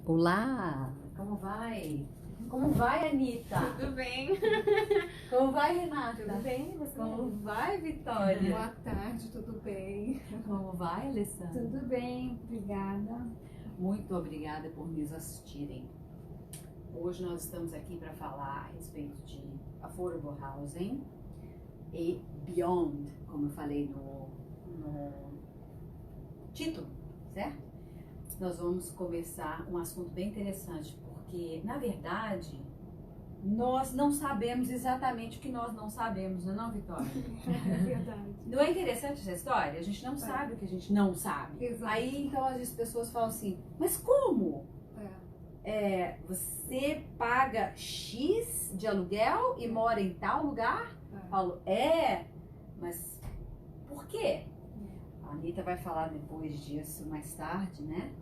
Olá, como vai? Como vai, Anitta? Tudo bem? Como vai, Renata? Tudo bem, você? Como vai, Vitória? Boa tarde, tudo bem? Como vai, Alessandra? Tudo bem, obrigada. Muito obrigada por nos assistirem. Hoje nós estamos aqui para falar a respeito de Affordable Housing e Beyond, como eu falei no título, certo? Nós vamos começar um assunto bem interessante, porque, na verdade, nós não sabemos exatamente o que nós não sabemos, não é não, Vitória? É verdade. Não é interessante essa história? A gente não sabe o que a gente não sabe. Exato. Aí, então, às vezes as pessoas falam assim, mas como? Você paga X de aluguel e mora em tal lugar? Falo, mas por quê? A Anitta vai falar depois disso mais tarde, né?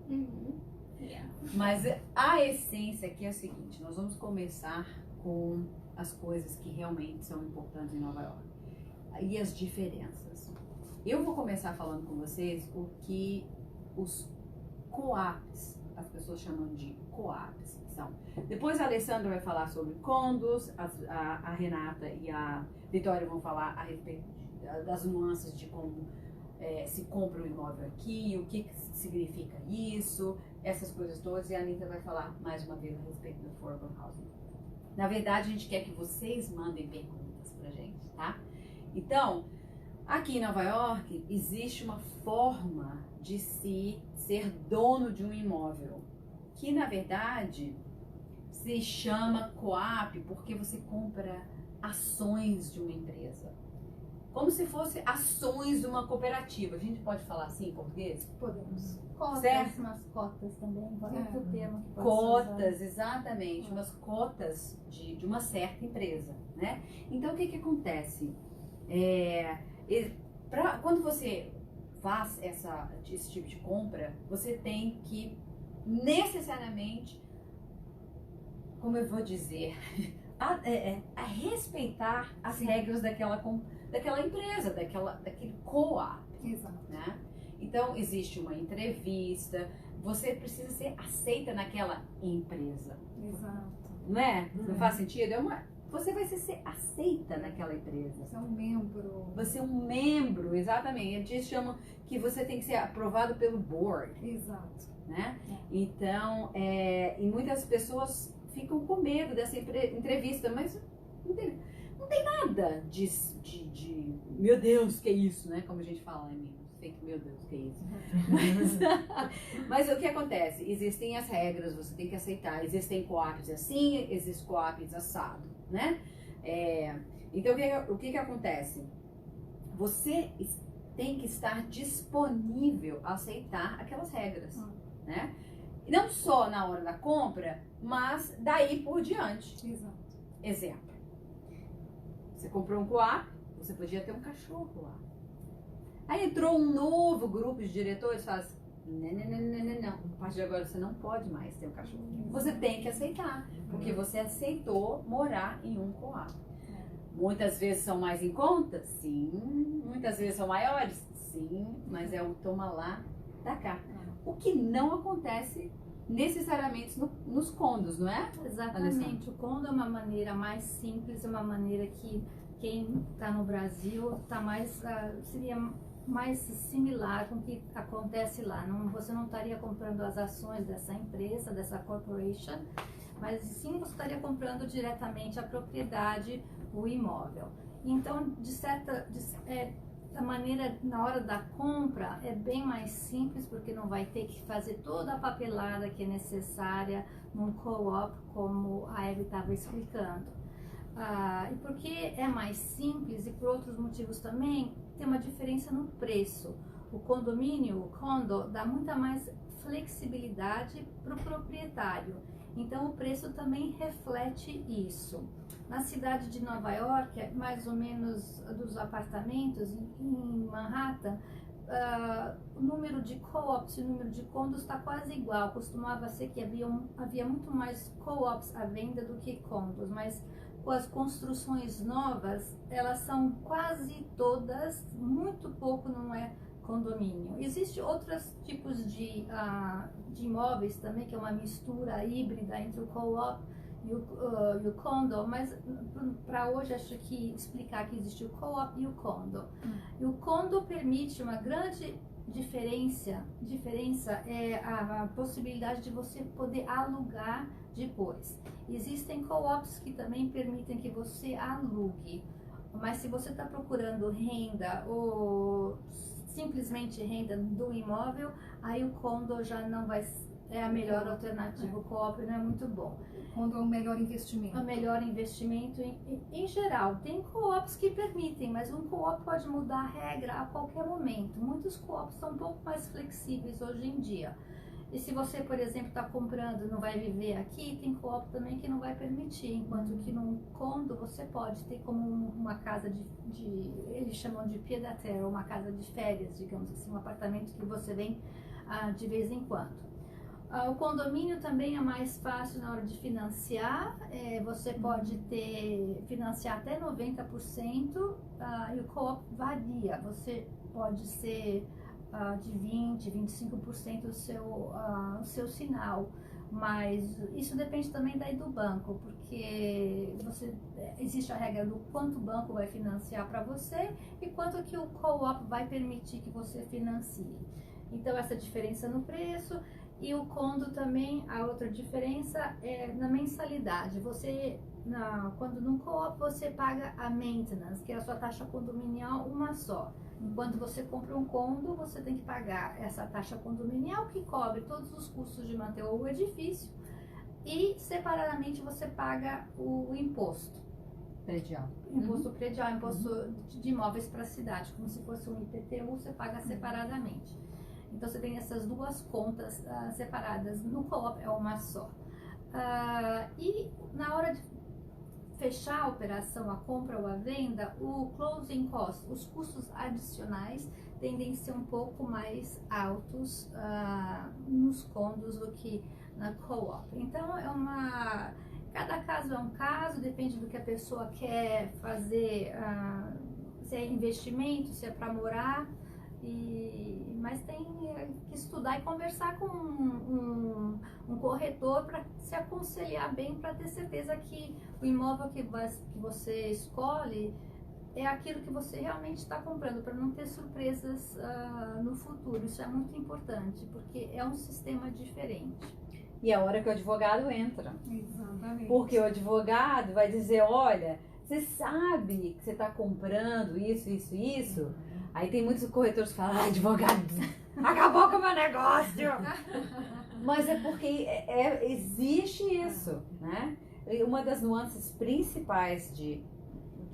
Mas a essência aqui é a seguinte, nós vamos começar com as coisas que realmente são importantes em Nova York e as diferenças. Eu vou começar falando com vocês o que os co-ops, as pessoas chamam de co-ops, são. Depois a Alessandra vai falar sobre condos, a Renata e a Vitória vão falar a respeito das nuances de como se compra um imóvel aqui, o que significa isso, essas coisas todas, e a Anitta vai falar mais uma vez a respeito do Affordable Housing. Na verdade, a gente quer que vocês mandem perguntas pra gente, tá? Então, aqui em Nova York, existe uma forma de se ser dono de um imóvel, que na verdade se chama co-op porque você compra ações de uma empresa. Como se fosse ações de uma cooperativa. A gente pode falar assim em português? Podemos. Cotas, Certo? umas cotas também, outro termo que pode ser Cotas, exatamente, umas cotas de uma certa empresa, né? Então, o que acontece? Quando você faz esse tipo de compra, você tem que necessariamente, como eu vou dizer, a respeitar as regras daquela empresa, daquele co-op. Exato. Né? Então, existe uma entrevista, você precisa ser aceita naquela empresa. Exato. Não é? Não faz sentido? Você vai ser aceita naquela empresa. Você é um membro. Você é um membro, exatamente. Eles chamam que você tem que ser aprovado pelo board. Exato. Né? Então, e muitas pessoas ficam com medo dessa entrevista, mas não tem nada de meu Deus, que é isso, né? Como a gente fala em Minas, meu Deus, que é isso. Mas o que acontece? Existem as regras, você tem que aceitar. Existem co-ops assim, existem co-ops assado, né? Então, o que acontece? Você tem que estar disponível a aceitar aquelas regras, né? Não só na hora da compra, mas daí por diante. Exato. Exemplo. Você comprou um co-op, você podia ter um cachorro lá. Aí entrou um novo grupo de diretores e fala assim, não. A partir de agora você não pode mais ter um cachorro. Você tem que aceitar, porque você aceitou morar em um co-op. Muitas vezes são mais em conta? Sim. Muitas vezes são maiores? Sim. Mas é o toma lá, da cá. O que não acontece necessariamente nos condos, não é? Exatamente. O condo é uma maneira mais simples, uma maneira que quem está no Brasil seria mais similar com o que acontece lá. Você não estaria comprando as ações dessa empresa, dessa corporation, mas sim você estaria comprando diretamente a propriedade, o imóvel. Então, a maneira na hora da compra é bem mais simples, porque não vai ter que fazer toda a papelada que é necessária num co-op, como a Eve estava explicando. E porque é mais simples e por outros motivos também, tem uma diferença no preço. O condomínio, o condo, dá muita mais flexibilidade para o proprietário. Então, o preço também reflete isso. Na cidade de Nova York, mais ou menos dos apartamentos, em Manhattan, o número de co-ops e o número de condos está quase igual. Costumava ser que havia muito mais co-ops à venda do que condos, mas com as construções novas, elas são quase todas, muito pouco, não é condomínio. Existem outros tipos de imóveis também, que é uma mistura híbrida entre o co-op e o condo, mas para hoje acho que explicar que existe o co-op e o condo. E o condo permite uma grande diferença é a possibilidade de você poder alugar depois. Existem co-ops que também permitem que você alugue, mas se você está procurando renda ou simplesmente renda do imóvel, aí o condo já não vai é a melhor alternativa. O co-op não é muito bom. Quando é o melhor investimento? O melhor investimento em geral. Tem co-ops que permitem, mas um co-op pode mudar a regra a qualquer momento. Muitos co-ops são um pouco mais flexíveis hoje em dia. E se você, por exemplo, está comprando, não vai viver aqui, tem co-op também que não vai permitir. Enquanto que num condo você pode ter como uma casa eles chamam de pied-à-terre, uma casa de férias, digamos assim, um apartamento que você vem de vez em quando. O condomínio também é mais fácil na hora de financiar, você pode financiar até 90%, e o co-op varia, você pode ser de 20%, 25% o seu sinal, mas isso depende também daí do banco, porque existe a regra do quanto o banco vai financiar para você e quanto que o co-op vai permitir que você financie. Então essa diferença no preço. E o condo também, a outra diferença é na mensalidade. Quando num co-op você paga a maintenance, que é a sua taxa condominial uma só. Enquanto você compra um condo, você tem que pagar essa taxa condominial que cobre todos os custos de manter o edifício e separadamente você paga o imposto. Predial. Imposto predial, imposto de imóveis para a cidade, como se fosse um IPTU, você paga separadamente. Então você tem essas duas contas separadas. No co-op é uma só. E na hora de fechar a operação, a compra ou a venda, o closing cost, os custos adicionais tendem a ser um pouco mais altos nos condos do que na co-op. Então cada caso é um caso, depende do que a pessoa quer fazer, se é investimento, se é para morar. Mas tem que estudar e conversar com um corretor para se aconselhar bem, para ter certeza que o imóvel que você escolhe é aquilo que você realmente está comprando, para não ter surpresas no futuro. Isso é muito importante, porque é um sistema diferente. E é a hora que o advogado entra. Exatamente. Porque o advogado vai dizer, olha, você sabe que você está comprando isso. Aí tem muitos corretores que falam, advogado, acabou com o meu negócio. Mas é porque existe isso, né? E uma das nuances principais de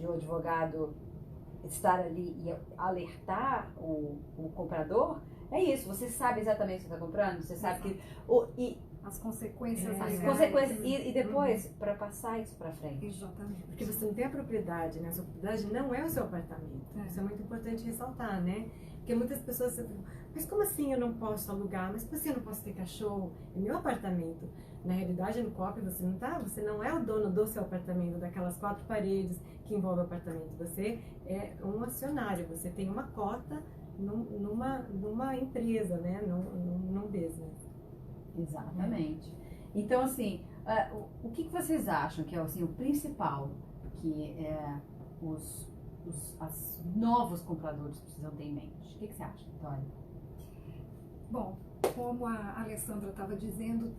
um advogado estar ali e alertar o comprador é isso. Você sabe exatamente o que está comprando, você sabe que... As consequências As legais. consequências e depois para passar isso para frente. Exatamente. Porque você não tem a propriedade, né? A sua propriedade não é o seu apartamento. Isso é muito importante ressaltar, né? Porque muitas pessoas falam, mas como assim eu não posso alugar? Mas como assim eu não posso ter cachorro? É meu apartamento. Na realidade, no co-op você não é o dono do seu apartamento, daquelas 4 paredes que envolvem o apartamento. Você é um acionário, você tem uma cota numa empresa, né? Num business. Exatamente. Então, assim, o que vocês acham que é assim, o principal que os novos compradores precisam ter em mente? O que você acha, Vitória? Bom, como a Alessandra estava dizendo,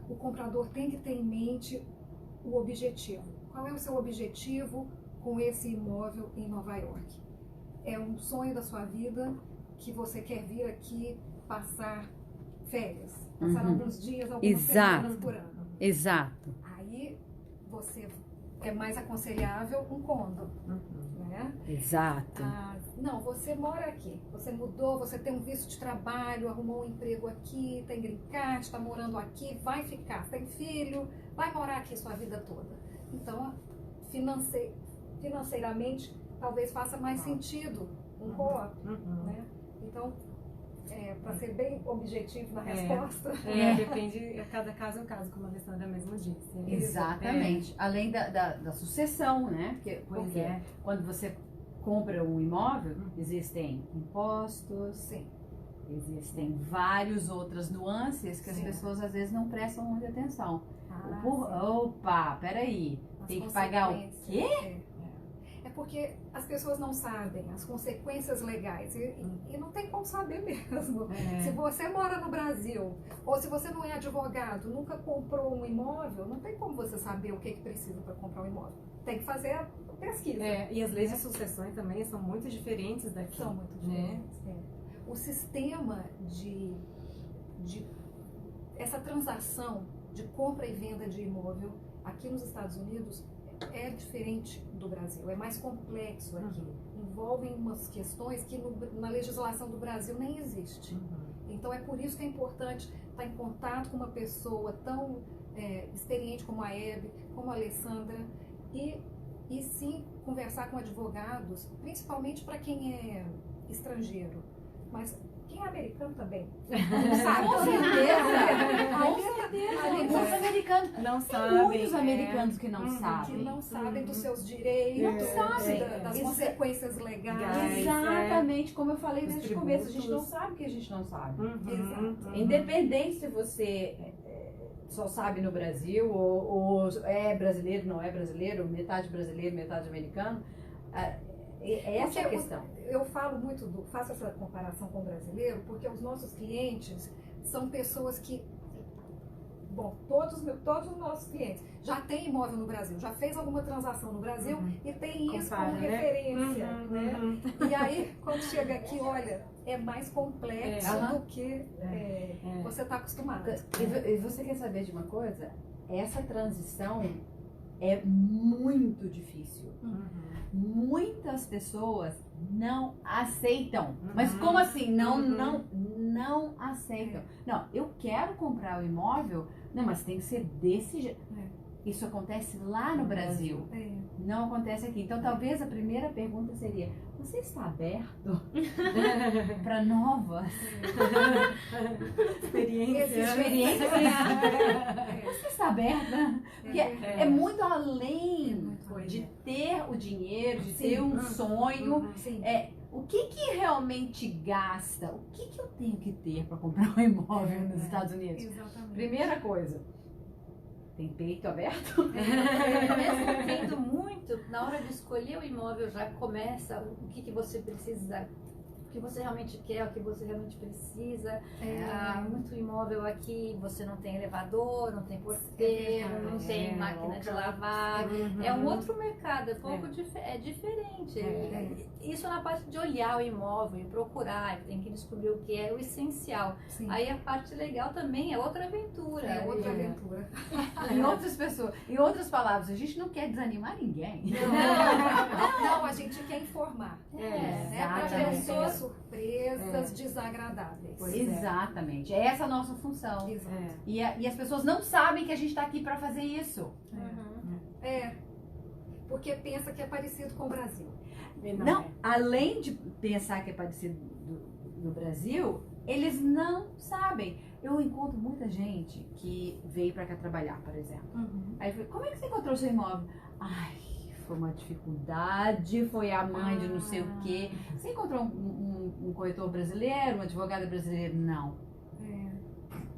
o comprador tem que ter em mente o objetivo. Qual é o seu objetivo com esse imóvel em Nova York? É um sonho da sua vida que você quer vir aqui passar férias, passar alguns dias, algumas semanas por ano. Exato. Aí é mais aconselhável um condo, né? Exato. Não, você mora aqui, você mudou, você tem um visto de trabalho, arrumou um emprego aqui, tem green card, está morando aqui, vai ficar, tem filho, vai morar aqui sua vida toda. Então, financeiramente, talvez faça mais sentido um co-op, né? Então, para ser bem objetivo na resposta. Depende, cada caso é um caso, como a Alessandra mesmo disse. Exatamente. Além da sucessão, né? Porque quando você compra um imóvel, existem impostos, Sim. existem várias outras nuances que as Sim. pessoas às vezes não prestam muita atenção. Ah, Opa, peraí, As tem que pagar o consequências, quê? É porque as pessoas não sabem as consequências legais e não tem como saber mesmo. É. Se você mora no Brasil ou se você não é advogado, nunca comprou um imóvel, não tem como você saber o que precisa para comprar um imóvel. Tem que fazer a pesquisa. E as leis de sucessões também são muito diferentes daqui. São muito diferentes. O sistema de essa transação de compra e venda de imóvel aqui nos Estados Unidos é diferente do Brasil, é mais complexo aqui. Envolvem umas questões que na legislação do Brasil nem existe. Então é por isso que é importante estar em contato com uma pessoa tão experiente como a Hebe, como a Alessandra, e sim conversar com advogados, principalmente para quem é estrangeiro. Mas quem é americano também. Não sabe. Com certeza. Os americanos. Não Tem sabem. muitos americanos que não Que sabem. não sabem dos seus direitos, das Isso- consequências legais. Exatamente, como eu falei Os desde o começo, a gente não tributos. sabe o que a gente não sabe. Exato. Independente se você só sabe no Brasil, ou é brasileiro, não é brasileiro, metade brasileiro, metade americano, essa é a questão. Eu falo muito, faço essa comparação com o brasileiro, porque os nossos clientes são pessoas que, bom, todos os nossos clientes já têm imóvel no Brasil, já fez alguma transação no Brasil e tem isso Compara, como né? referência, né? E aí, quando chega aqui, olha, é mais complexo É. do que você está acostumado. E você quer saber de uma coisa? Essa transição é muito difícil. Muitas pessoas não aceitam. Mas como assim? Não aceitam. Não, eu quero comprar o imóvel, não, mas tem que ser desse jeito. Isso acontece lá no Brasil, não acontece aqui. Então talvez a primeira pergunta seria: você está aberto para novas experiências? Você está aberta? Porque é muito além de ter o dinheiro, de ter um sonho. Sim. O que realmente gasta? O que eu tenho que ter para comprar um imóvel nos Estados Unidos? Exatamente. Primeira coisa, tem peito aberto? Mesmo tendo muito, na hora de escolher o imóvel já começa o que você precisa, o que você realmente quer, o que você realmente precisa. Muito imóvel aqui, você não tem elevador, não tem porteiro, não tem máquina de lavar. É um outro mercado, é pouco é diferente. Isso na parte de olhar o imóvel e procurar, tem que descobrir o que é o essencial. Sim. Aí a parte legal também é outra aventura. É outra aventura. Em outras palavras, a gente não quer desanimar ninguém. Não, a gente quer informar. Para Exatamente. pessoas surpresas desagradáveis. Exatamente. Essa é a nossa função. Exato. E as pessoas não sabem que a gente está aqui para fazer isso. Porque pensa que é parecido com o Brasil. Não, além de pensar que é parecido do Brasil, eles não sabem. Eu encontro muita gente que veio para cá trabalhar, por exemplo. Aí eu falei: como é que você encontrou o seu imóvel? Ai, foi uma dificuldade, foi a mãe de não sei o quê. Você encontrou um corretor brasileiro, um advogado brasileiro? Não.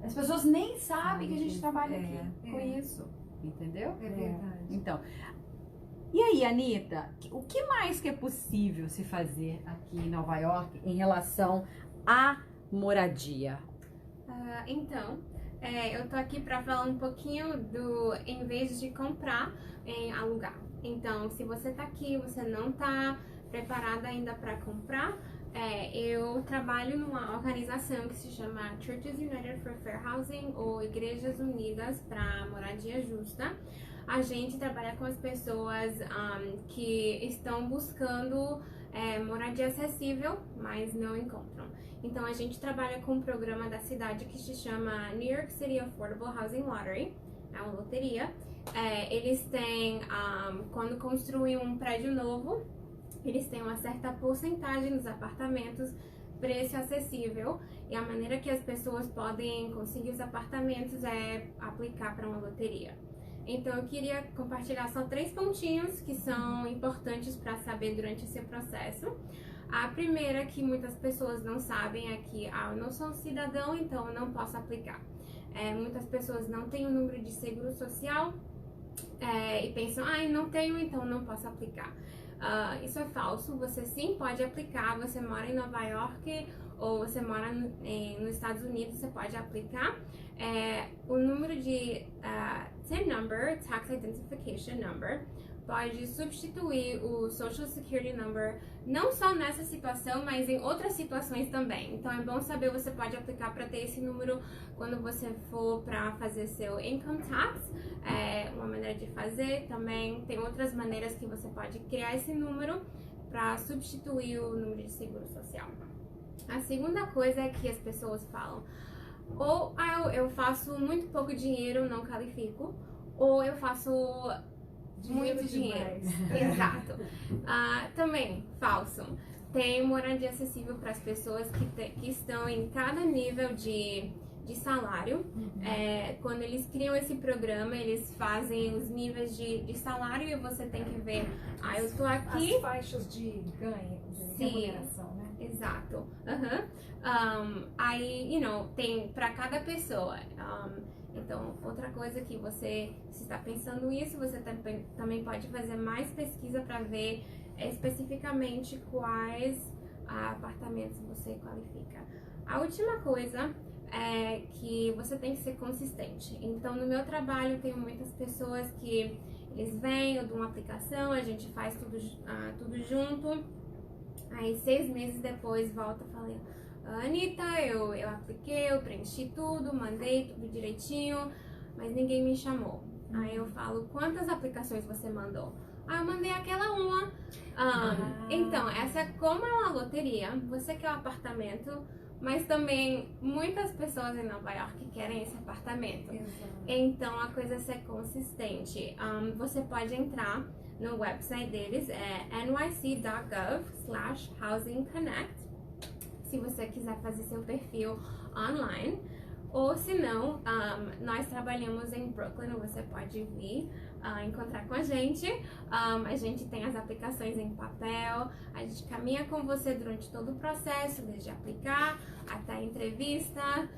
As pessoas nem sabem que a gente trabalha aqui com isso, entendeu? É verdade. Então, e aí, Anitta, o que mais que é possível se fazer aqui em Nova York em relação à moradia? Então, eu tô aqui para falar um pouquinho do, em vez de comprar, alugar. Então, se você tá aqui, você não tá preparada ainda para comprar, eu trabalho numa organização que se chama Churches United for Fair Housing, ou Igrejas Unidas para Moradia Justa. A gente trabalha com as pessoas que estão buscando moradia acessível, mas não encontram. Então a gente trabalha com um programa da cidade que se chama New York City Affordable Housing Lottery, é uma loteria. Eles têm, quando construem um prédio novo, eles têm uma certa porcentagem dos apartamentos preço acessível, e a maneira que as pessoas podem conseguir os apartamentos é aplicar para uma loteria. Então eu queria compartilhar só 3 pontinhos que são importantes para saber durante esse processo. A primeira que muitas pessoas não sabem é que eu não sou um cidadão, então eu não posso aplicar. Muitas pessoas não têm o número de seguro social e pensam, não tenho, então não posso aplicar. Isso é falso, você sim pode aplicar, você mora em Nova York ou você mora nos Estados Unidos, você pode aplicar. O número de TIN Number, Tax Identification Number, pode substituir o Social Security Number, não só nessa situação, mas em outras situações também. Então é bom saber, você pode aplicar para ter esse número quando você for para fazer seu Income Tax. Uma maneira de fazer também. Tem outras maneiras que você pode criar esse número para substituir o número de seguro social. A segunda coisa é que as pessoas falam, ou eu faço muito pouco dinheiro, não qualifico, ou eu faço muito dinheiro. Exato. Também, falso. Tem moradia acessível para as pessoas que estão em cada nível de salário. Quando eles criam esse programa, eles fazem os níveis de salário e você tem que ver, eu tô aqui... As faixas de ganho, de remuneração, né? Exato. Aí, tem para cada pessoa. Então, outra coisa que você, se está pensando isso, você também pode fazer mais pesquisa para ver especificamente quais apartamentos você qualifica. A última coisa é que você tem que ser consistente. Então, no meu trabalho, tenho muitas pessoas que eles vêm, eu dou uma aplicação, a gente faz tudo junto. Aí, 6 meses depois, volta e fala, Anitta, eu apliquei, eu preenchi tudo, mandei tudo direitinho, mas ninguém me chamou. Aí eu falo, quantas aplicações você mandou? Eu mandei aquela uma. Então, essa como é uma loteria, você quer um apartamento, mas também muitas pessoas em Nova York querem esse apartamento. Então, a coisa é ser consistente. Você pode entrar no website deles, nyc.gov/housingconnect. Se você quiser fazer seu perfil online, ou se não, nós trabalhamos em Brooklyn, você pode vir encontrar com a gente. A gente tem as aplicações em papel, a gente caminha com você durante todo o processo, desde aplicar até a entrevista,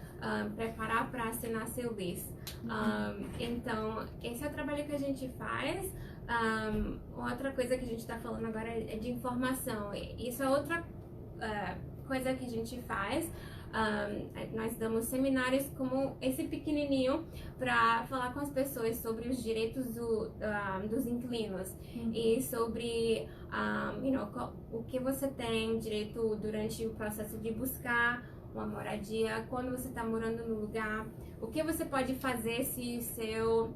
preparar para assinar seu lease. Então, esse é o trabalho que a gente faz. Outra coisa que a gente está falando agora é de informação. Isso é outra coisa que a gente faz. Nós damos seminários como esse pequenininho para falar com as pessoas sobre os direitos dos inquilinos e sobre o que você tem direito durante o processo de buscar uma moradia, quando você está morando no lugar, o que você pode fazer se seu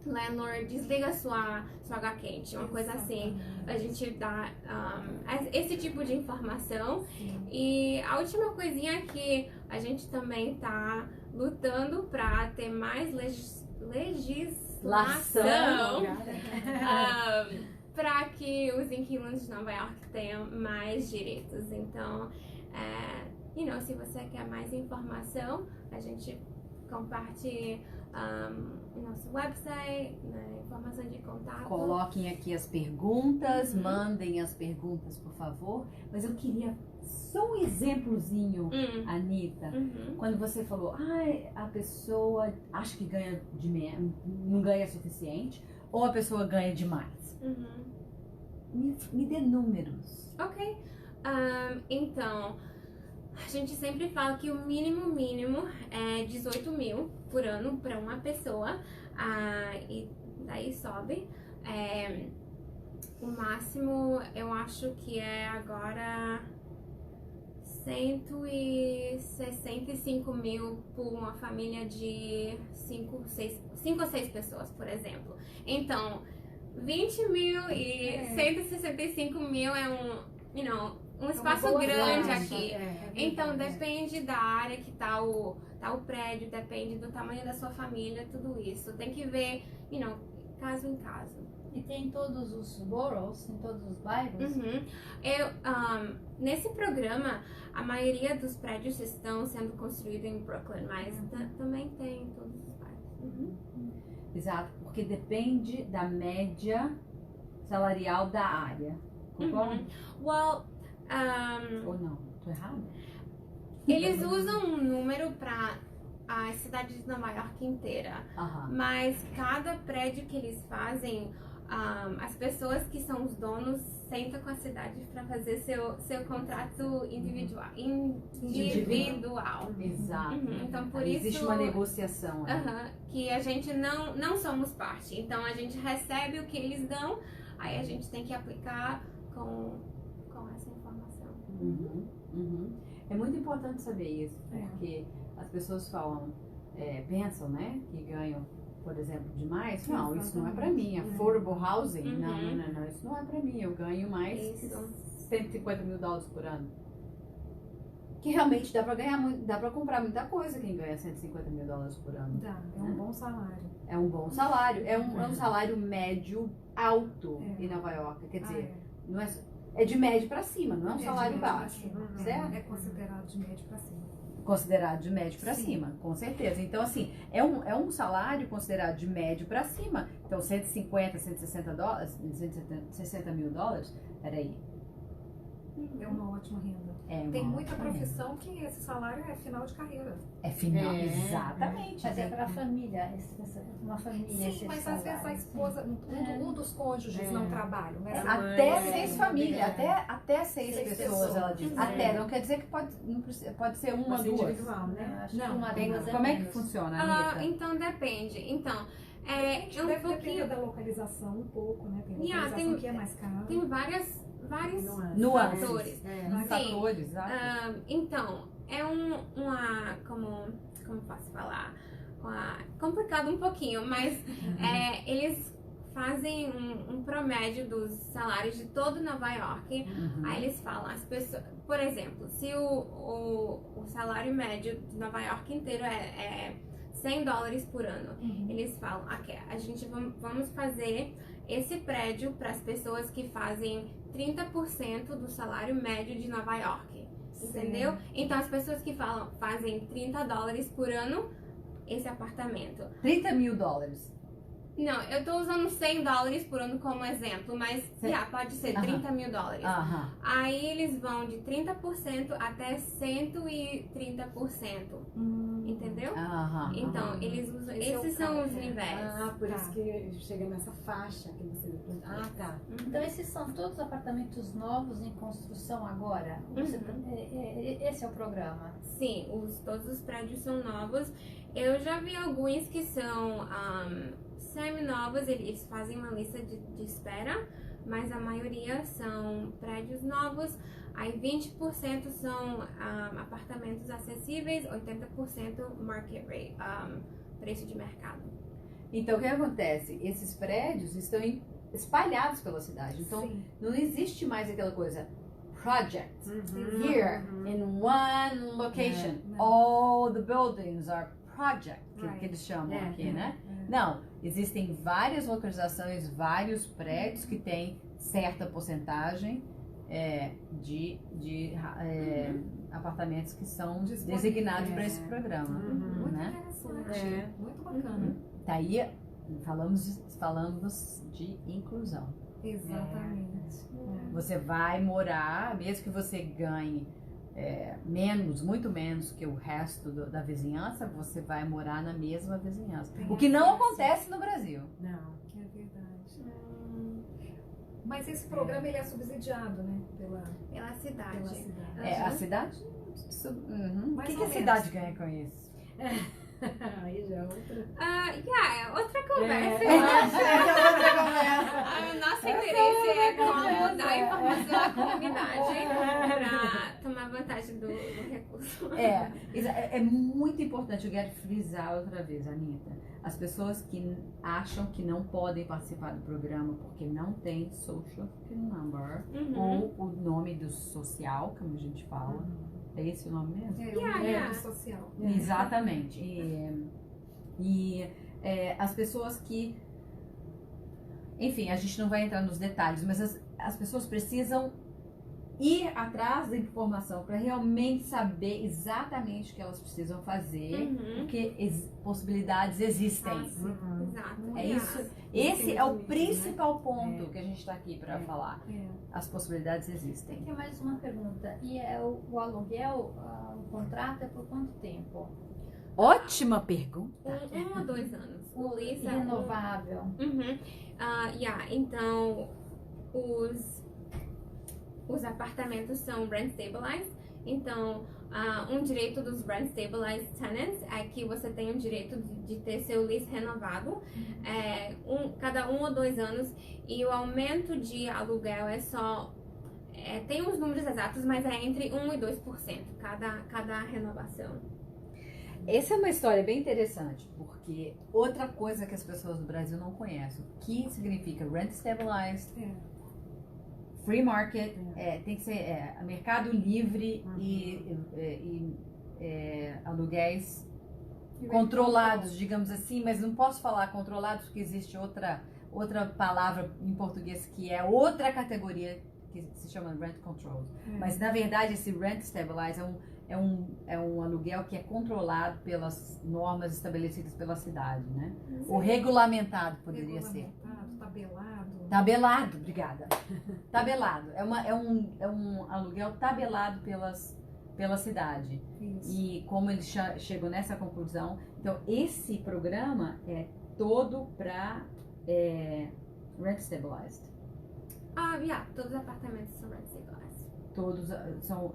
landlord desliga sua água quente, uma coisa assim. A gente dá esse tipo de informação. E a última coisinha é que a gente também tá lutando para ter mais legislação para que os inquilinos de Nova York tenham mais direitos. Então, se você quer mais informação, a gente compartilha nosso website, informação de contato. Coloquem aqui as perguntas, mandem as perguntas, por favor. Mas eu queria só um exemplozinho, Anitta. Quando você falou, a pessoa acha que ganha não ganha suficiente, ou a pessoa ganha demais. Me dê números. Ok. Então, a gente sempre fala que o mínimo é 18 mil por ano para uma pessoa, e daí sobe. O máximo eu acho que é agora 165 mil por uma família de 5 ou 6 pessoas, por exemplo. Então, 20 mil e 165 mil é um espaço grande aqui. Então, depende da área que tá o prédio, depende do tamanho da sua família, tudo isso. Tem que ver, caso em caso. E tem todos os boroughs, em todos os bairros? Nesse programa, a maioria dos prédios estão sendo construídos em Brooklyn, mas também tem em todos os bairros. Exato, porque depende da média salarial da área. Concorda? Well, Ou não? Tô errada? eles usam um número para a cidade de Nova York inteira, Aham. mas cada prédio que eles fazem, as pessoas que são os donos sentam com a cidade para fazer seu contrato individual. Exato. Então, por Aí isso... existe uma negociação aí. que a gente não somos parte. Então, a gente recebe o que eles dão, aí a gente tem que aplicar com essa informação. É muito importante saber isso, É. porque as pessoas falam, pensam, né, que ganham, por exemplo, demais. Não, isso não é pra mim. Affordable housing, não, isso não é pra mim. Eu ganho mais que Isso. $150 mil por ano. Que realmente dá pra ganhar muito, dá pra comprar muita coisa quem ganha $150 mil por ano. Dá, é um bom salário. É um bom salário, é um salário médio alto É. em Nova York. Quer dizer, Ah, não é de médio pra cima, não é um É de salário médio pra baixo, cima. certo? É considerado de médio para cima. Considerado de médio para Sim. cima, com certeza. Então, assim, é um salário considerado de médio para cima. Então, 150, 160 dólares, 160 mil dólares, peraí. É uma ótima renda. Tem uma muita ótima profissão que esse salário é final de carreira. renda. É final, É. exatamente. Mas é para a família, uma família. Sim, mas às vezes a esposa, um dos cônjuges não trabalham, né? Até Mãe, 6 famílias, até seis Seis pessoas, pessoas. ela diz. Até, não quer dizer que pode ser uma, Mas duas. individual, né? Acho Não, que uma Tem- duas é como é que menos. funciona, Anitta? Então, depende. Então, Deve um depender pouquinho... da localização um pouco, né? Tem Yeah, localização tem- que é mais cara. Tem vários Nuances. fatores. Fatores, exato. Então, é como posso falar? Complicado um pouquinho, mas eles fazem um promédio dos salários de todo Nova York. Aí eles falam, as pessoas, por exemplo, se o salário médio de Nova York inteiro é $100 por ano, eles falam, vamos fazer esse prédio para as pessoas que fazem 30% do salário médio de Nova York, entendeu? Então as pessoas que fazem $30 por ano, esse apartamento. $30 mil dólares. Não, eu tô usando $100 por ano como exemplo, mas pode ser $30 mil. Aham. Aí eles vão de 30% até 130%, entendeu? Aham. Então, eles usam, Esse é o esses são os cálculo. níveis. Ah, por Tá. isso que chega nessa faixa que você... Ah, tá. Então, esses são todos apartamentos novos em construção agora? Esse é o programa? Sim, todos os prédios são novos. Eu já vi alguns que são semi-novos, eles fazem uma lista de espera, mas a maioria são prédios novos. Aí 20% são apartamentos acessíveis, 80% market rate, preço de mercado. Então, o que acontece? Esses prédios estão espalhados pela cidade. Então, Sim. não existe mais aquela coisa project here in one location. Não. All the buildings are project, que Right. eles chamam É, aqui, né? Não, existem várias localizações, vários prédios que têm certa porcentagem de apartamentos que são Disponíveis. designados para esse programa, Muito né? interessante. Muito bacana. Daí falamos de inclusão. Exatamente. Você vai morar, mesmo que você ganhe muito menos que o resto da vizinhança, você vai morar na mesma vizinhança. Tem O que não acesso. acontece no Brasil. Não. É verdade. Mas esse programa ele é subsidiado, né? Pela Pela cidade. cidade. A cidade. O Mais que ou a menos. cidade ganha com isso? Aí já é outra... Outra conversa. É. Eu acho. O nosso interesse é como dar informação à comunidade para tomar vantagem do recurso. É muito importante, eu quero frisar outra vez, Anitta. As pessoas que acham que não podem participar do programa porque não tem social security number, ou o nome do social, como a gente fala. É esse o nome mesmo? É, o Yeah, direito yeah. social. Exatamente. As pessoas que... Enfim, a gente não vai entrar nos detalhes, mas as pessoas precisam ir atrás da informação para realmente saber exatamente o que elas precisam fazer, porque possibilidades existem. Exato. É isso. Yes. Esse é o Entendi, principal ponto É. que a gente está aqui para falar. É. As possibilidades existem. Tem mais uma pergunta. E é o aluguel, o contrato é por quanto tempo? Ótima pergunta. 1 ou 2 anos. O lease é Renovável. Uhum. Então, os apartamentos são rent stabilized. Então, um direito dos rent stabilized tenants é que você tem o direito de ter seu lease renovado cada 1 ou 2 anos. E o aumento de aluguel é só... tem os números exatos, mas é entre 1 e 2% cada renovação. Essa é uma história bem interessante, porque outra coisa que as pessoas do Brasil não conhecem, o que significa rent stabilized, free market, tem que ser mercado livre e aluguéis controlados, digamos assim, mas não posso falar controlados porque existe outra palavra em português que é outra categoria que se chama rent control. Mas na verdade esse rent stabilized é um aluguel que é controlado pelas normas estabelecidas pela cidade, né? O regulamentado poderia ser. Tabelado, obrigada. Tabelado. É um aluguel tabelado pela cidade. Isso. E como eles chegam nessa conclusão, então esse programa é todo para rent stabilized. Todos os apartamentos são rent stabilized. Todos são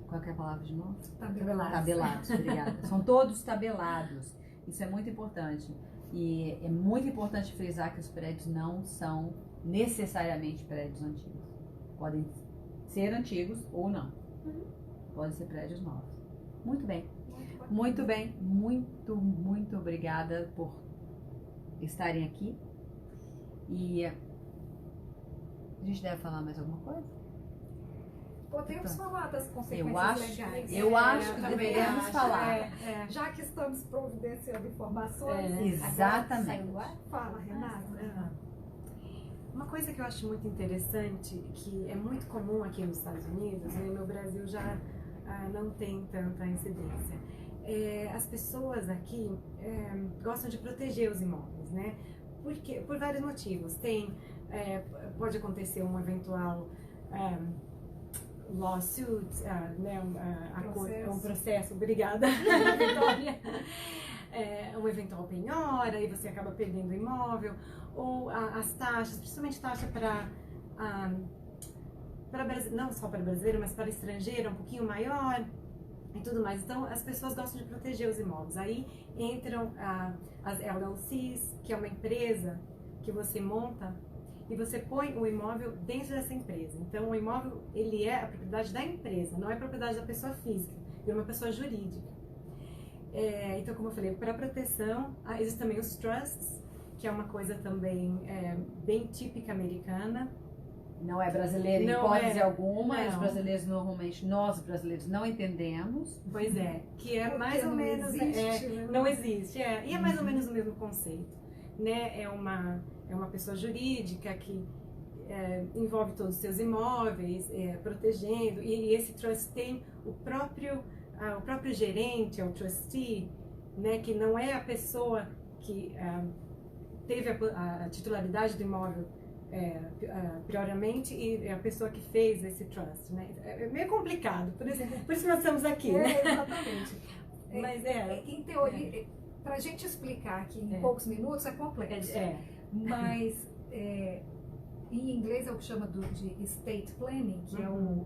qual que é a palavra de novo? Tabelados. Tabelados, obrigada. São todos tabelados. Isso é muito importante. E é muito importante frisar que os prédios não são necessariamente prédios antigos. Podem ser antigos ou não. Podem ser prédios novos. Muito bem. Muito bem. Muito, muito obrigada por estarem aqui. E a gente deve falar mais alguma coisa? Podemos falar das consequências legais. Eu acho que também deveríamos acho. falar. Já que estamos providenciando informações, Exatamente. fala, Renata. Uma coisa que eu acho muito interessante, que é muito comum aqui nos Estados Unidos, e no Brasil já não tem tanta incidência. As pessoas aqui gostam de proteger os imóveis, né? Por vários motivos. Pode acontecer um eventual lawsuit, né, um processo, obrigada, Vitória, um eventual penhora e você acaba perdendo o imóvel, ou as taxas, principalmente taxa para não só para brasileiro, mas para estrangeiro, um pouquinho maior e tudo mais. Então, as pessoas gostam de proteger os imóveis. Aí entram as LLCs, que é uma empresa que você monta e você põe o imóvel dentro dessa empresa. Então, o imóvel, ele é a propriedade da empresa, não é a propriedade da pessoa física, é uma pessoa jurídica. Então, como eu falei, para proteção, existem também os trusts, que é uma coisa também bem típica americana. Não é brasileiro em Não hipótese é. alguma, Não. os brasileiros normalmente, nós brasileiros não entendemos. Pois que é mais ou não menos... existe, né? Não existe, e é mais ou menos o mesmo conceito, né? É uma pessoa jurídica que envolve todos os seus imóveis, protegendo, e esse trust tem o próprio gerente, o trustee, né? Que não é a pessoa que teve a titularidade do imóvel prioriamente e a pessoa que fez esse trust, né? É meio complicado, por isso que nós estamos aqui, né? Exatamente. Mas em teoria, para a gente explicar aqui em poucos minutos é complexo. Mas em inglês é o que chama de estate planning, que é o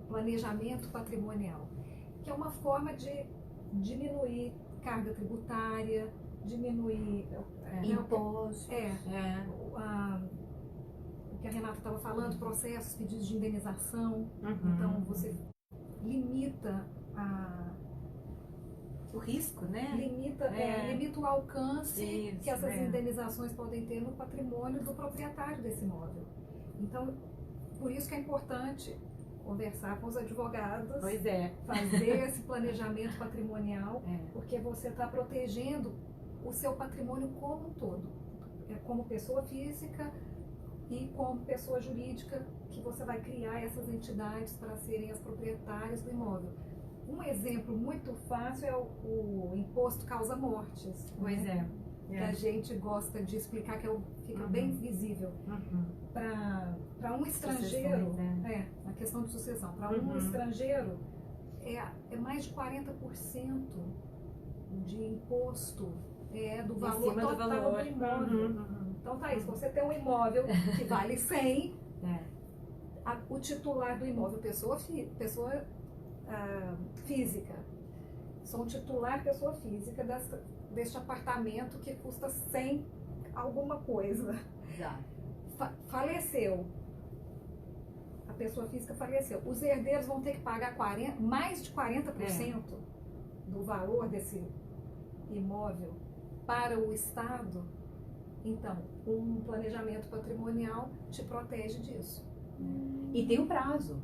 planejamento patrimonial, que é uma forma de diminuir carga tributária, diminuir Imposto. O que a Renata estava falando, processos, pedidos de indenização. Então você limita o risco, né? Limita o alcance Isso, que essas indenizações podem ter no patrimônio do proprietário desse imóvel. Então, por isso que é importante conversar com os advogados, fazer esse planejamento patrimonial, porque você está protegendo o seu patrimônio como um todo, como pessoa física e como pessoa jurídica, que você vai criar essas entidades para serem as proprietárias do imóvel. Um exemplo muito fácil é o imposto causa-mortes. que a gente gosta de explicar, que fica bem visível. Para um estrangeiro, a questão de sucessão, para um estrangeiro é mais de 40% de imposto do valor total do imóvel. Então tá isso, você tem um imóvel que vale 100, o titular do imóvel, pessoa física, sou um titular pessoa física deste apartamento que custa 100 alguma coisa. Faleceu. A pessoa física faleceu. Os herdeiros vão ter que pagar mais de 40% do valor desse imóvel para o Estado. Então, um planejamento patrimonial te protege disso. E tem o prazo.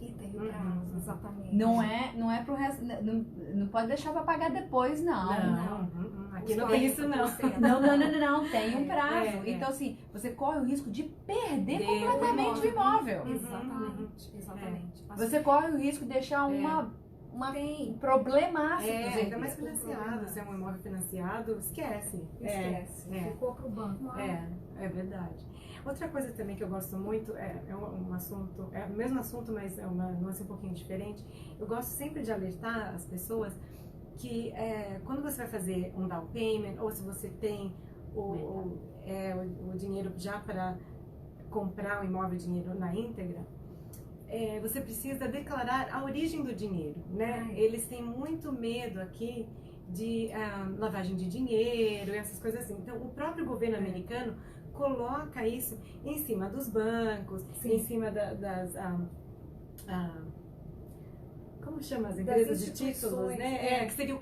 E tem o prazo, exatamente. Não é pro resto. Não pode deixar para pagar depois, não. Aqui não tem isso, não. Não, tem um prazo. Então, assim, você corre o risco de perder completamente o imóvel. Exatamente. Você corre o risco de deixar um problemaço. Ainda mais financiado. Se é um imóvel financiado, esquece. Ficou pro banco. É verdade. Outra coisa também que eu gosto muito é um assunto, é o mesmo assunto, mas é uma nuance um pouquinho diferente. Eu gosto sempre de alertar as pessoas que quando você vai fazer um down payment, ou se você tem o dinheiro já para comprar o imóvel, dinheiro na íntegra, você precisa declarar a origem do dinheiro, né? Eles têm muito medo aqui de lavagem de dinheiro e essas coisas assim. Então, o próprio governo americano coloca isso em cima dos bancos, em cima das como chama as empresas de títulos, né? Que seria o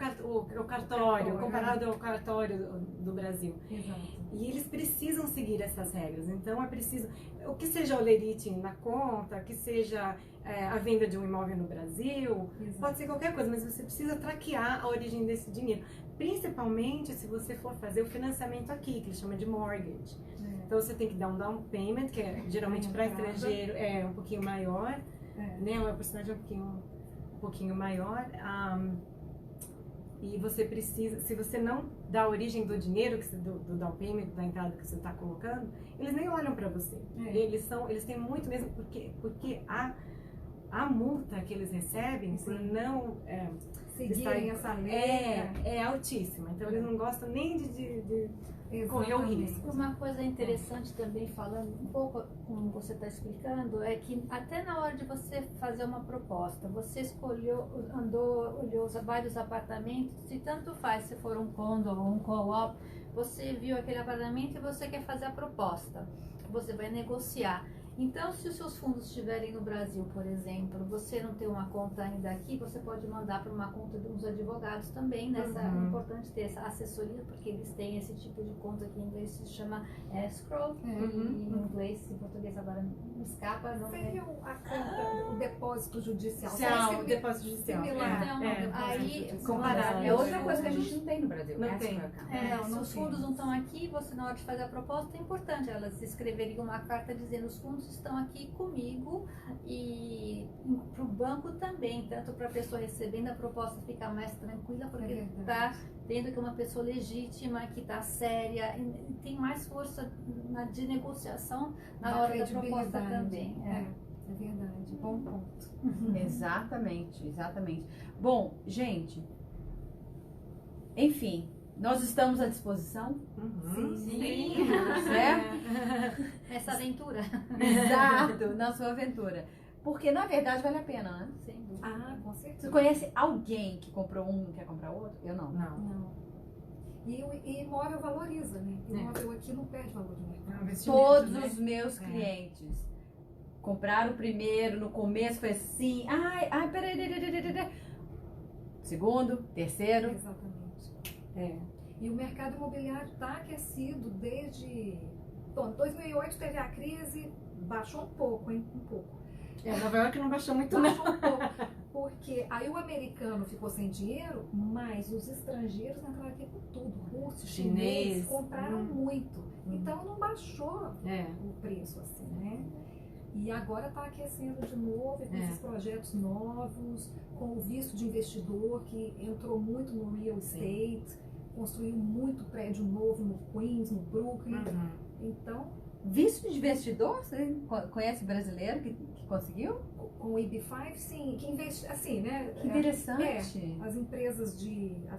cartório, comparado ao cartório do Brasil. Exato. E eles precisam seguir essas regras. Então é preciso, o que seja o lerite na conta, que seja a venda de um imóvel no Brasil, pode ser qualquer coisa, mas você precisa traquear a origem desse dinheiro. Principalmente se você for fazer o financiamento aqui, que eles chamam de mortgage. Então você tem que dar um down payment, que geralmente para estrangeiro é um pouquinho maior, né? Uma porcentagem um pouquinho maior. E você precisa, se você não dá a origem do dinheiro, do down payment, da entrada que você está colocando, eles nem olham para você. Eles têm muito mesmo, porque a multa que eles recebem, se não seguirem essa lei, é altíssima. Então eles não gostam nem de correr o risco. Uma coisa interessante também, falando um pouco como você está explicando, é que até na hora de você fazer uma proposta, você escolheu, olhou vários apartamentos, e tanto faz se for um condo ou um co-op, você viu aquele apartamento e você quer fazer a proposta, você vai negociar. Então, se os seus fundos estiverem no Brasil, por exemplo, você não tem uma conta ainda aqui, você pode mandar para uma conta dos advogados também, né? É importante ter essa assessoria, porque eles têm esse tipo de conta que em inglês se chama escrow, e em inglês, em português agora me escapa. Não seria o depósito judicial. O depósito judicial. Então, aí, comparado. É outra coisa que a gente não tem no Brasil. Não tem. Se os fundos não estão aqui, você na hora de fazer a proposta, é importante elas escreverem uma carta dizendo os fundos estão aqui comigo, e para o banco também, tanto para a pessoa recebendo a proposta ficar mais tranquila, porque está vendo que é uma pessoa legítima, que está séria, e tem mais força de negociação na hora da proposta também. É verdade, bom ponto. Exatamente. Bom, gente, enfim, nós estamos à disposição? Sim. Certo? Essa aventura. Exato, na sua aventura. Porque, na verdade, vale a pena, né? Sem dúvida. Com certeza. Você conhece alguém que comprou um e quer comprar outro? Eu não. Não. E imóvel valoriza, né? Imóvel aqui não perde valor de mercado. Todos os meus clientes compraram o primeiro, no começo foi assim, peraí. Segundo, terceiro. Exatamente. E o mercado imobiliário está aquecido desde... Bom, 2008 teve a crise, baixou um pouco. Nova York não baixou muito, baixou um pouco, porque aí o americano ficou sem dinheiro, mas os estrangeiros entraram aqui com tudo. Russos, chineses, compraram muito. Então não baixou o preço assim, né? E agora está aquecendo de novo, com esses projetos novos, com o visto de investidor que entrou muito no real estate. construiu muito prédio novo no Queens, no Brooklyn. Então, Visto de investidor? Você conhece brasileiro que conseguiu? com o EB5, sim, que investe, assim, né? Que interessante. As empresas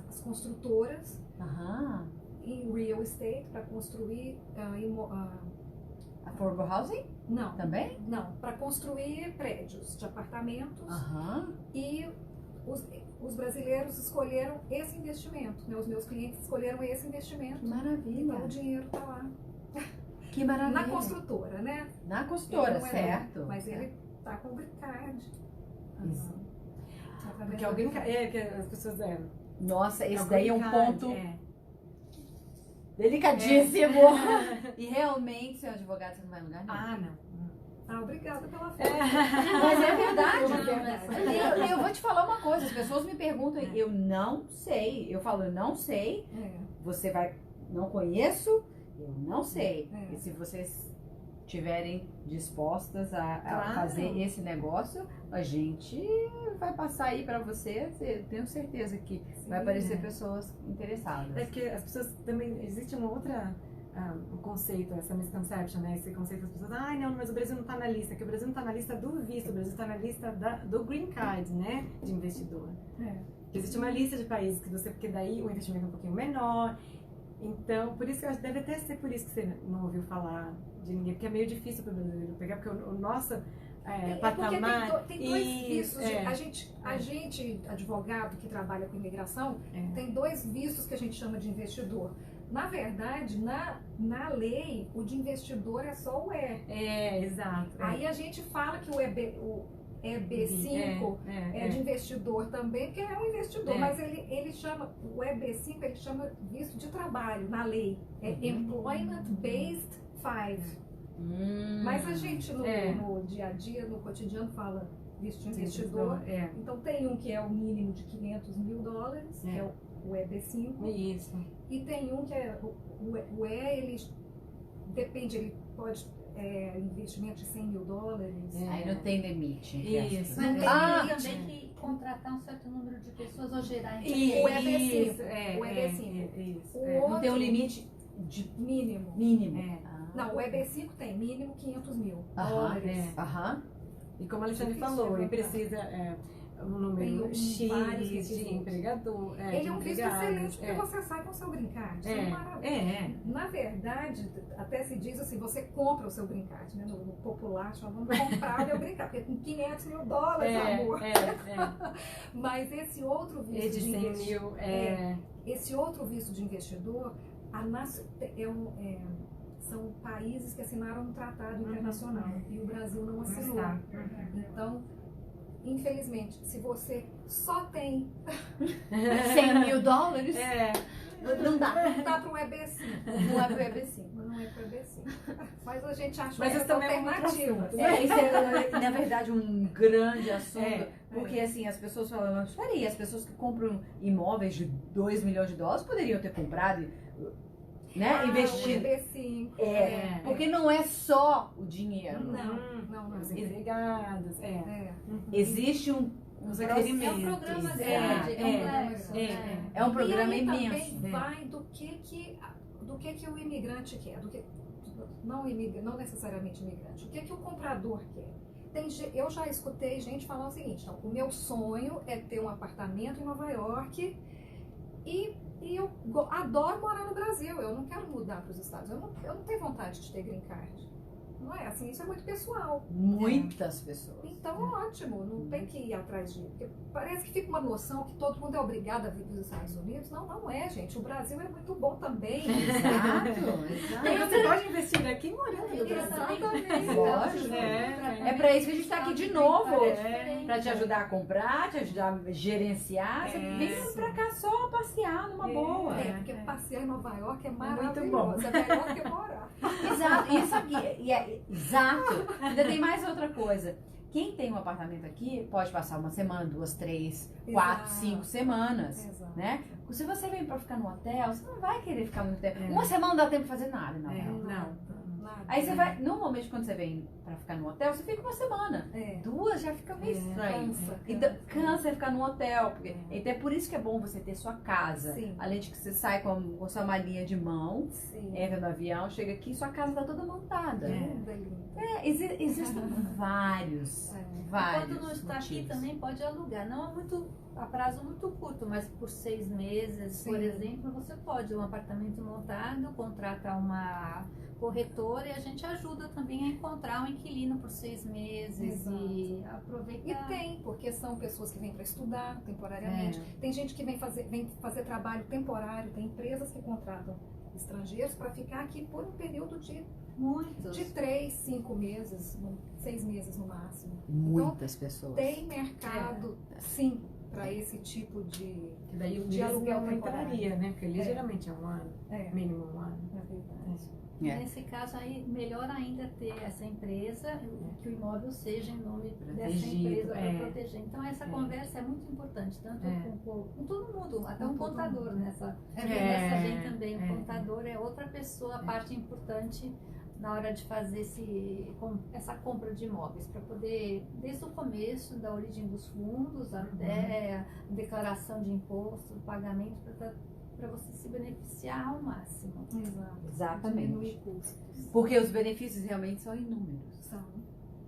as construtoras Aham. em real estate para construir Affordable housing não, também? não, para construir prédios de apartamentos. Aham. E os brasileiros escolheram esse investimento, né? Os meus clientes escolheram esse investimento. Que maravilha. Então o dinheiro está lá. Que maravilha. Na construtora, né? Na construtora, Ele não é certo. dono, mas ele tá com o green card. Isso. Através Porque da alguém green card. que as pessoas Nossa, esse algum daí é um card, ponto é. delicadíssimo. E realmente, seu advogado, você não vai em lugar nenhum. Ah, não. Ah, obrigada pela fé. Mas é verdade. Não, verdade. Eu vou te falar uma coisa, as pessoas me perguntam, eu não sei. Eu falo, eu não sei. Você vai, não conheço, eu não sei. É. E se vocês estiverem dispostas a Claro. fazer esse negócio, a gente vai passar aí pra vocês. Eu tenho certeza que vai aparecer pessoas interessadas. É porque as pessoas também. Existe uma outra. Um conceito, essa misconception, né? Esse conceito das pessoas, não, mas o Brasil não está na lista, que o Brasil não está na lista do visto, o Brasil está na lista do green card, né? De investidor. Existe uma lista de países que você, porque daí o investimento é um pouquinho menor. Então, por isso que eu acho que deve até ser por isso que você não ouviu falar de ninguém, porque é meio difícil para o brasileiro pegar, porque o nosso patamar. Porque tem dois vistos. é. A gente, advogado que trabalha com imigração, tem dois vistos que a gente chama de investidor. Na verdade, na lei, o de investidor é só o E. Exato. Aí a gente fala que o EB5 é de investidor também, porque é um investidor, mas ele chama, o EB5 ele chama visto de trabalho na lei. É Employment Based 5. Mas a gente no dia a dia, no cotidiano, fala visto de investidor. Então tem um que é o mínimo de $500 mil, que é o EB5. Isso. E tem um que é o E, ele depende, ele pode investimento de $100 mil. Aí não tem limite. Isso. Mas Ah, tem que contratar um certo número de pessoas ou gerar O EB5. Isso, O EB5. Isso. O Não tem um outro, limite de mínimo. mínimo. Não, o EB5 tem mínimo $500 mil. Aham. E como a Alexandre Difícil falou, de ele precisa um número Tem X vários de requisitos. empregador. Ele é um visto empregados, excelente porque você sai com o seu green card. Isso é maravilhoso. Na verdade, até se diz assim, você compra o seu green card, né? No popular, vamos comprar o meu green card, porque com $500 mil, amor. Mas esse outro visto de 100 mil, esse outro visto de investidor, são países que assinaram um tratado internacional e o Brasil não assinou. Então, infelizmente, se você só tem $100 mil, não dá. não dá para o EB5. Não é pro EB5. Não é para o EB5. Mas a gente acha Mas isso também é uma alternativa. Isso é, na verdade, um grande assunto. Porque, assim, as pessoas falam, mas peraí, as pessoas que compram imóveis de $2 milhões poderiam ter comprado, né? Investido. O EB5. Porque não é só o dinheiro. Não. Os empregados, Existe um requerimento. É um programa grande, complexo. É um programa e aí imenso. também vai do que o imigrante quer, não necessariamente o imigrante, o que o comprador quer. Eu já escutei gente falar o seguinte, então, o meu sonho é ter um apartamento em Nova York e eu adoro morar no Brasil, eu não quero mudar para os Estados Unidos, eu não tenho vontade de ter green card. Não é assim, isso é muito pessoal. Muitas pessoas. Então, ótimo, não tem que ir atrás de... Porque parece que fica uma noção que todo mundo é obrigado a vir para os Estados Unidos. Não é, gente. O Brasil é muito bom também. Mas você pode investir aqui morando no Brasil. Exatamente. Lógico. É pra isso que a gente está aqui de novo. Pra te ajudar a comprar, te ajudar a gerenciar. Você vem pra cá só passear numa boa. Porque passear em Nova York é muito maravilhoso. É melhor que morar. Exato, isso aqui. Exato. Ainda tem mais outra coisa. Quem tem um apartamento aqui pode passar uma semana, 2, 3, 4, 5 semanas. Exato. Né? Se você vem pra ficar no hotel, você não vai querer ficar muito tempo. Uma semana não dá tempo de fazer nada, não. Nada. Aí você vai, normalmente quando você vem pra ficar no hotel, você fica uma semana. É. 2 já fica meio estranho. Cansa. Então, cansa ficar no hotel. Então é por isso que é bom você ter sua casa. Sim. Além de que você sai com sua malinha de mão, Sim. entra no avião, chega aqui, sua casa tá toda montada. Linda, linda. Existem vários Quando não está aqui motivos. também pode alugar, não a prazo muito curto, mas por 6 meses, por Sim. exemplo, você pode um apartamento montado, contrata uma corretora e a gente ajuda também a encontrar um inquilino por 6 meses Exato. e E aproveitar. tem, porque são pessoas que vêm para estudar temporariamente. Tem gente que vem fazer trabalho temporário, tem empresas que contratam estrangeiros para ficar aqui por um período Muitos. de 3, 5 meses, 6 meses no máximo. Muitas pessoas. Tem mercado, sim, para esse tipo de Que daí o de aluguel não temporário. entraria, né? Porque ele É. geralmente é um ano, É, mínimo um ano. na verdade. É. Nesse caso aí, melhor ainda ter essa empresa, que o imóvel seja em nome dessa Protegido, empresa para é. proteger. Então essa É. conversa é muito importante, tanto É. com todo mundo, até Com um todo contador mundo. nessa É. vem também. O É. contador é outra pessoa, a parte importante na hora de fazer essa compra de imóveis, para poder, desde o começo, da origem dos fundos até a declaração de imposto, pagamento, para você se beneficiar ao máximo. Exato. Exatamente. Diminuir custos. Porque os benefícios realmente são inúmeros. São.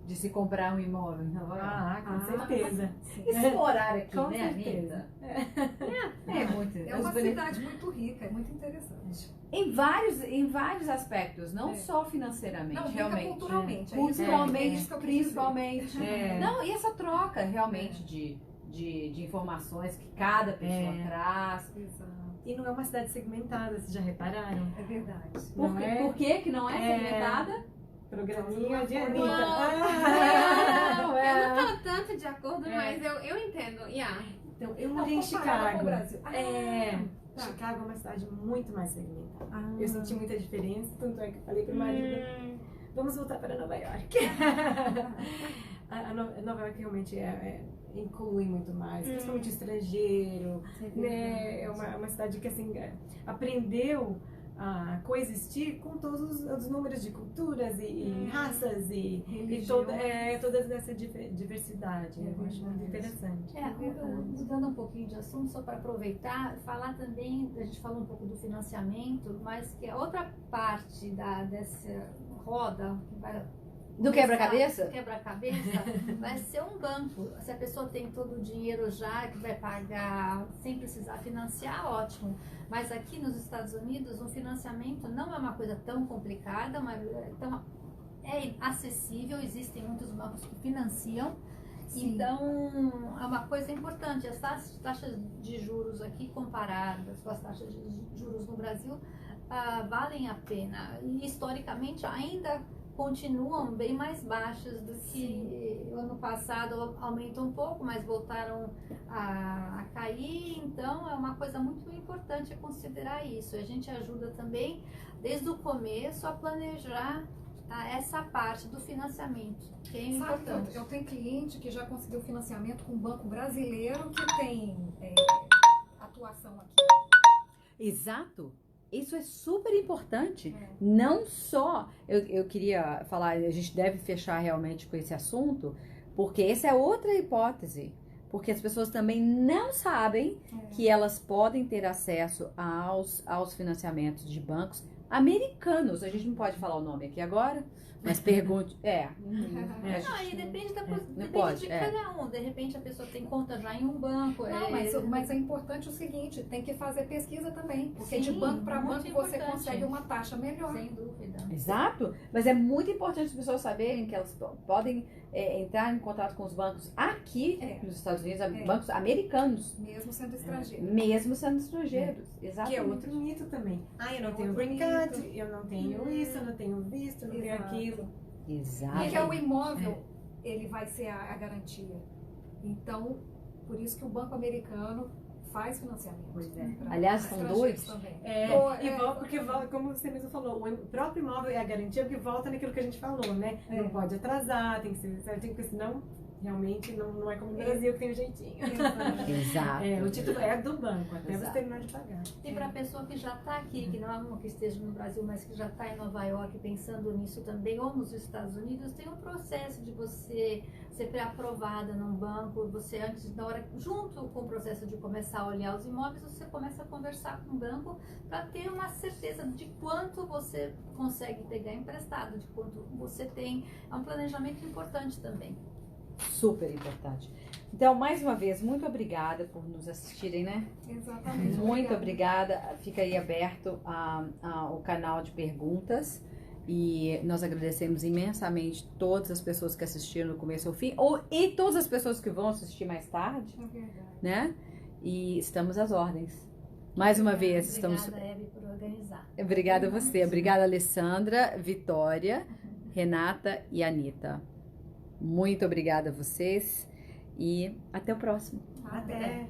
De se comprar um imóvel em Nova York. Ah, com Ah. certeza. Sim. Esse horário aqui, Com né, certeza. Anitta? É muito. É os uma benefícios- cidade muito rica, é muito interessante. Em vários aspectos, não É. só financeiramente, Não, rica realmente. culturalmente. é isso que- Culturalmente, é isso que eu quis dizer. principalmente. É. Não, e essa troca realmente de informações que cada pessoa É. traz. Exato. E não é uma cidade segmentada, vocês já repararam? É verdade. Por, Não quê? é? Por que não é É. segmentada? Programinha de Não, Anitta. Não, Eu é. não tô tanto de acordo, É. mas eu entendo. Yeah. Então, eu Não, morei em comparada com o Chicago. Brasil. Ah, É, tá. Chicago é uma cidade muito mais segmentada. Ah. Eu senti muita diferença, tanto é que eu falei pro marido, vamos voltar para Nova York. Nova York realmente inclui muito mais, principalmente estrangeiro, né? É uma cidade que assim, aprendeu a coexistir com todos os números de culturas e raças e toda essa diversidade. Eu acho muito interessante. Mudando um pouquinho de assunto, só para aproveitar, falar também, a gente falou um pouco do financiamento, mas que a outra parte dessa roda que vai Do quebra-cabeça? do quebra-cabeça vai ser um banco. Se a pessoa tem todo o dinheiro já, que vai pagar sem precisar financiar, ótimo. Mas aqui nos Estados Unidos, o financiamento não é uma coisa tão complicada, mas é acessível, existem muitos bancos que financiam. Sim. Então, é uma coisa importante. As taxas de juros aqui comparadas com as taxas de juros no Brasil valem a pena. E, historicamente, ainda continuam bem mais baixas do que o ano passado. Aumentou um pouco, mas voltaram a cair. Então, é uma coisa muito importante considerar isso. A gente ajuda também, desde o começo, a planejar essa parte do financiamento, que é Sabe, importante. eu tenho cliente que já conseguiu financiamento com um banco brasileiro que tem atuação aqui. Exato. Isso é super importante. É. Não só, eu queria falar, a gente deve fechar realmente com esse assunto, porque essa é outra hipótese. Porque as pessoas também não sabem que elas podem ter acesso aos financiamentos de bancos americanos. A gente não pode falar o nome aqui agora, mas pergunte. Não, aí depende depende pode, de cada um. De repente a pessoa tem conta já em um banco. Não, mas é importante o seguinte, tem que fazer pesquisa também, porque de Sim, banco para muito banco você importante. consegue uma taxa melhor. Sem dúvida. Exato, mas é muito importante as pessoas saberem que elas podem entrar em contato com os bancos aqui nos Estados Unidos, bancos americanos, Mesmo sendo estrangeiro. mesmo sendo estrangeiros. Exatamente. Que é outro mito também. Eu não tenho green card, eu não tenho isso, eu não tenho visto, eu não tenho Exato. aquilo. Exato. Porque o imóvel, ele vai ser a garantia. Então, por isso que o banco americano faz financiamento. Pois é. Pra Aliás, são estrangeiros doidos. também. Porque, como você mesmo falou, o próprio imóvel é a garantia, porque volta naquilo que a gente falou, né? Não pode atrasar, tem que ser, senão Realmente não é como no Brasil que tem um jeitinho. Exato. O título é do banco, até Exato. você terminar de pagar. E para a pessoa que já está aqui, que não é uma que esteja no Brasil, mas que já está em Nova York pensando nisso também, ou nos Estados Unidos, tem um processo de você ser pré-aprovada num banco, você antes, na hora, junto com o processo de começar a olhar os imóveis, você começa a conversar com o banco para ter uma certeza de quanto você consegue pegar emprestado, de quanto você tem. É um planejamento importante também. Super importante. Então, mais uma vez, muito obrigada por nos assistirem, né? Exatamente. Muito obrigada. Fica aí aberto o canal de perguntas. E nós agradecemos imensamente todas as pessoas que assistiram do começo ao fim, e todas as pessoas que vão assistir mais tarde, É verdade. né? E estamos às ordens. Mais uma vez, estamos... Obrigada, Hebe, por organizar. Obrigada a você. Obrigada, Alessandra, Vitória, Renata e Anitta. Muito obrigada a vocês e até o próximo. Até.